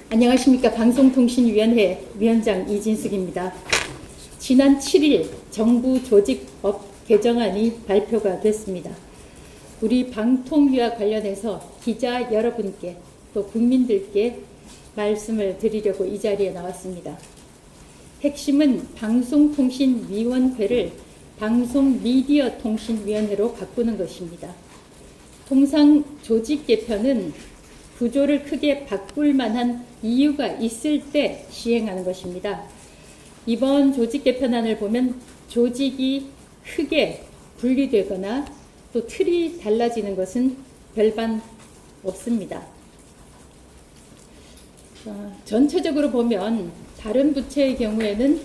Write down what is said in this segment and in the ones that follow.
안녕하십니까. 방송통신위원회 위원장 이진숙입니다. 지난 7일 정부 조직법 개정안이 발표가 됐습니다. 우리 방통위와 관련해서 기자 여러분께 또 국민들께 말씀을 드리려고 이 자리에 나왔습니다. 핵심은 방송통신위원회를 방송미디어통신위원회로 바꾸는 것입니다. 통상 조직 개편은 구조를 크게 바꿀 만한 이유가 있을 때 시행하는 것입니다. 이번 조직 개편안을 보면 조직이 크게 분리되거나 또 틀이 달라지는 것은 별반 없습니다. 전체적으로 보면 다른 부처의 경우에는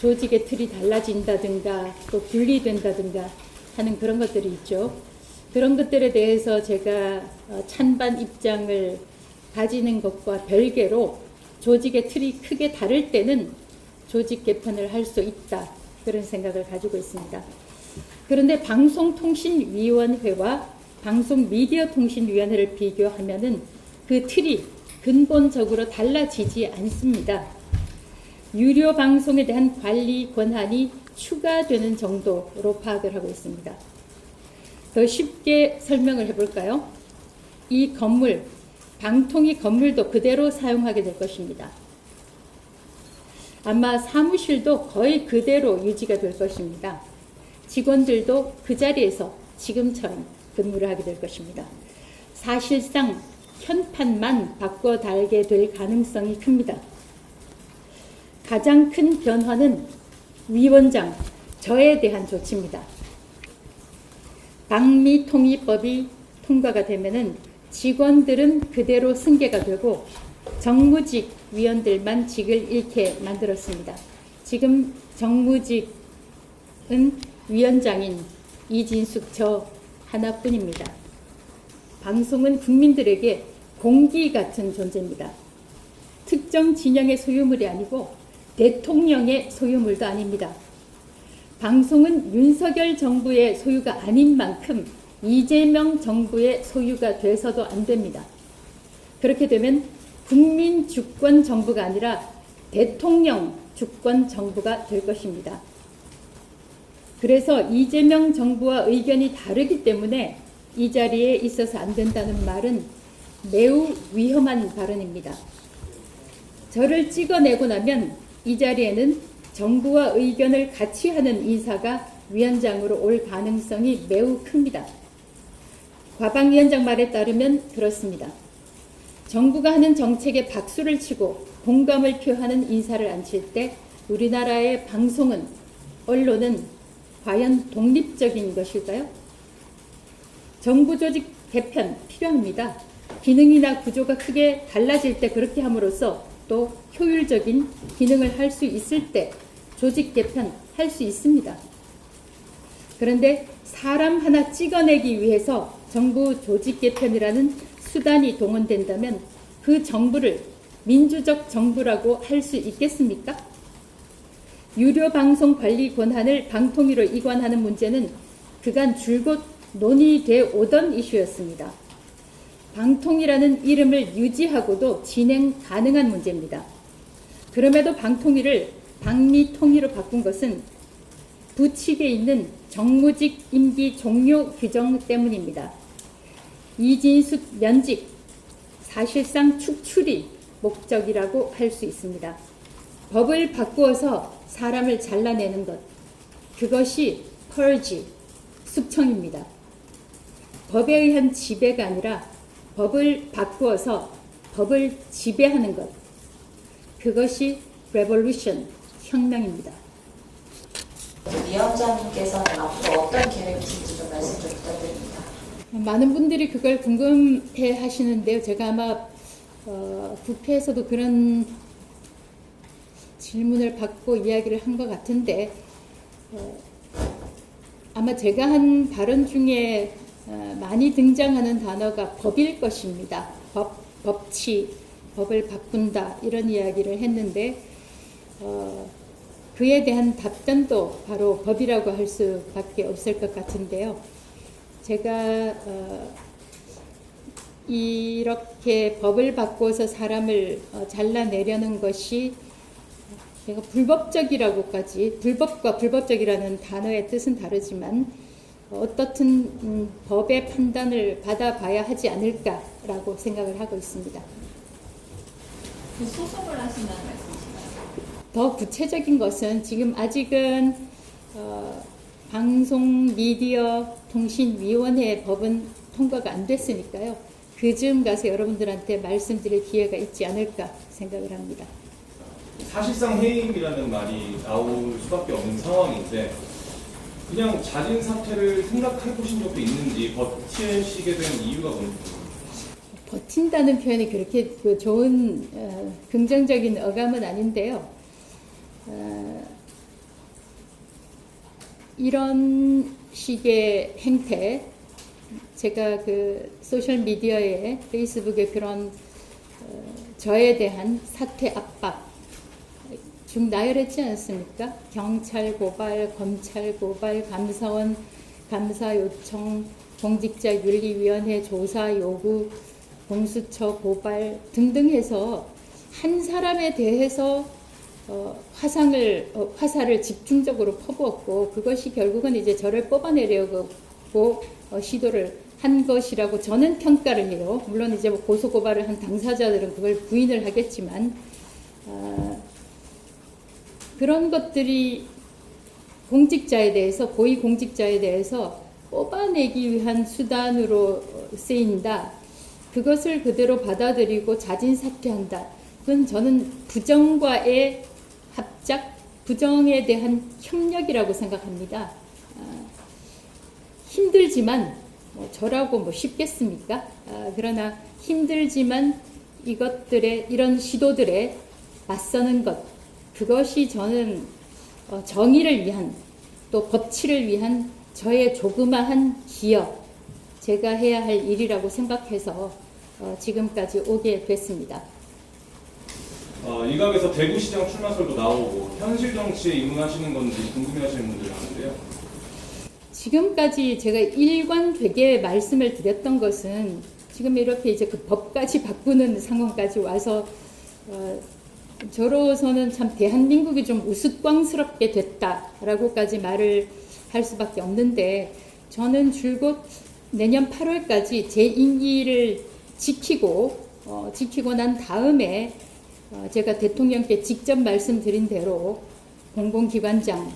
조직의 틀이 달라진다든가 또 분리된다든가 하는 그런 것들이 있죠. 그런 것들에 대해서 제가 찬반 입장을 가지는 것과 별개로 조직의 틀이 크게 다를 때는 조직 개편을 할 수 있다, 그런 생각을 가지고 있습니다. 그런데 방송통신위원회와 방송미디어통신위원회를 비교하면은 그 틀이 근본적으로 달라지지 않습니다. 유료 방송에 대한 관리 권한이 추가되는 정도로 파악을 하고 있습니다. 더 쉽게 설명을 해볼까요? 이 건물, 방통위 건물도 그대로 사용하게 될 것입니다. 아마 사무실도 거의 그대로 유지가 될 것입니다. 직원들도 그 자리에서 지금처럼 근무를 하게 될 것입니다. 사실상 현판만 바꿔 달게 될 가능성이 큽니다. 가장 큰 변화는 위원장, 저에 대한 조치입니다. 방미통일법이 통과가 되면은 직원들은 그대로 승계가 되고 정무직 위원들만 직을 잃게 만들었습니다. 지금 정무직은 위원장인 이진숙 저 하나뿐입니다. 방송은 국민들에게 공기 같은 존재입니다. 특정 진영의 소유물이 아니고 대통령의 소유물도 아닙니다. 방송은 윤석열 정부의 소유가 아닌 만큼 이재명 정부의 소유가 돼서도 안 됩니다. 그렇게 되면 국민 주권 정부가 아니라 대통령 주권 정부가 될 것입니다. 그래서 이재명 정부와 의견이 다르기 때문에 이 자리에 있어서 안 된다는 말은 매우 위험한 발언입니다. 저를 찍어내고 나면 이 자리에는 정부와 의견을 같이 하는 인사가 위원장으로 올 가능성이 매우 큽니다. 과방위원장 말에 따르면 그렇습니다. 정부가 하는 정책에 박수를 치고 공감을 표하는 인사를 앉힐 때 우리나라의 방송은, 언론은 과연 독립적인 것일까요? 정부 조직 개편 필요합니다. 기능이나 구조가 크게 달라질 때 그렇게 함으로써 또 효율적인 기능을 할 수 있을 때 조직 개편 할 수 있습니다. 그런데 사람 하나 찍어내기 위해서 정부 조직 개편이라는 수단이 동원된다면 그 정부를 민주적 정부라고 할 수 있겠습니까? 유료 방송 관리 권한을 방통위로 이관하는 문제는 그간 줄곧 논의돼 오던 이슈였습니다. 방통위라는 이름을 유지하고도 진행 가능한 문제입니다. 그럼에도 방통위를 방미통위로 바꾼 것은 부칙에 있는 정무직 임기 종료 규정 때문입니다. 이진숙 면직, 사실상 축출이 목적이라고 할 수 있습니다. 법을 바꾸어서 사람을 잘라내는 것, 그것이 펄지, 숙청입니다. 법에 의한 지배가 아니라 법을 바꾸어서 법을 지배하는 것, 그것이 레볼루션, 혁명입니다. 위원장님께서는 앞으로 어떤 계획이 있는지 좀 말씀 좀 부탁드립니다. 많은 분들이 그걸 궁금해 하시는데요. 제가 아마 국회에서도 그런 질문을 받고 이야기를 한 것 같은데 아마 제가 한 발언 중에 많이 등장하는 단어가 법일 것입니다. 법치, 법을 바꾼다 이런 이야기를 했는데 그에 대한 답변도 바로 법이라고 할 수밖에 없을 것 같은데요. 제가 이렇게 법을 바꿔서 사람을 잘라내려는 것이 제가 불법적이라고까지, 불법과 불법적이라는 단어의 뜻은 다르지만 어떻든 법의 판단을 받아봐야 하지 않을까라고 생각을 하고 있습니다. 소송을 하신다는 말씀이신가요? 더 구체적인 것은 지금 아직은 방송미디어통신위원회 법은 통과가 안 됐으니까요. 그 즈음 가서 여러분들한테 말씀드릴 기회가 있지 않을까 생각을 합니다. 사실상 해임이라는 말이 나올 수밖에 없는 상황인데 그냥 자진 사퇴를 생각해 보신 적도 있는지 버티시게 된 이유가 뭔지. 버틴다는 표현이 그렇게 좋은 긍정적인 어감은 아닌데요. 이런 식의 행태, 제가 그 소셜 미디어에 페이스북에 그런 저에 대한 사퇴 압박 쭉 나열했지 않습니까? 경찰 고발, 검찰 고발, 감사원 감사 요청, 공직자윤리위원회 조사 요구, 공수처 고발 등등 해서 한 사람에 대해서 화살을 집중적으로 퍼부었고 그것이 결국은 이제 저를 뽑아내려고 시도를 한 것이라고 저는 평가를 해요. 물론 이제 뭐 고소 고발을 한 당사자들은 그걸 부인을 하겠지만 그런 것들이 공직자에 대해서 고위 공직자에 대해서 뽑아내기 위한 수단으로 쓰인다. 그것을 그대로 받아들이고 자진 사퇴한다. 그건 저는 부정과의 합작, 부정에 대한 협력이라고 생각합니다. 힘들지만 저라고 쉽겠습니까? 그러나 힘들지만 이런 시도들에 맞서는 것, 그것이 저는 정의를 위한 또 법치를 위한 저의 조그마한 기여, 제가 해야 할 일이라고 생각해서 지금까지 오게 됐습니다. 일각에서 대구시장 출마설도 나오고 현실 정치에 입문하시는 건지 궁금해하시는 분들이 많은데요. 지금까지 제가 일관되게 말씀을 드렸던 것은 지금 이렇게 이제 그 법까지 바꾸는 상황까지 와서 저로서는 참 대한민국이 좀 우스꽝스럽게 됐다라고까지 말을 할 수밖에 없는데 저는 줄곧 내년 8월까지 제 임기를 지키고 난 다음에 제가 대통령께 직접 말씀드린 대로 공공기관장의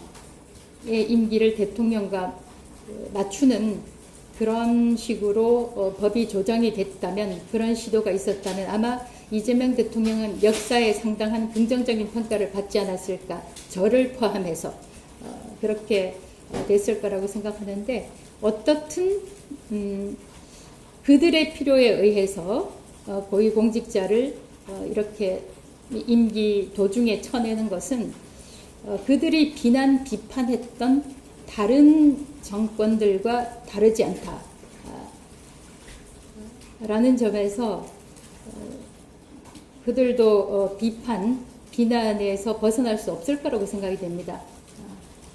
임기를 대통령과 맞추는 그런 식으로 법이 조정이 됐다면, 그런 시도가 있었다면 아마 이재명 대통령은 역사에 상당한 긍정적인 평가를 받지 않았을까, 저를 포함해서 그렇게 됐을 거라고 생각하는데, 어떻든 그들의 필요에 의해서 고위공직자를 이렇게 임기 도중에 쳐내는 것은 그들이 비판했던 다른 정권들과 다르지 않다 라는 점에서 그들도 비난에서 벗어날 수 없을 거라고 생각이 됩니다.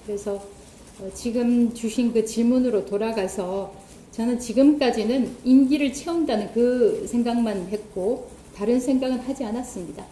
그래서 지금 주신 그 질문으로 돌아가서 저는 지금까지는 임기를 채운다는 그 생각만 했고 다른 생각은 하지 않았습니다.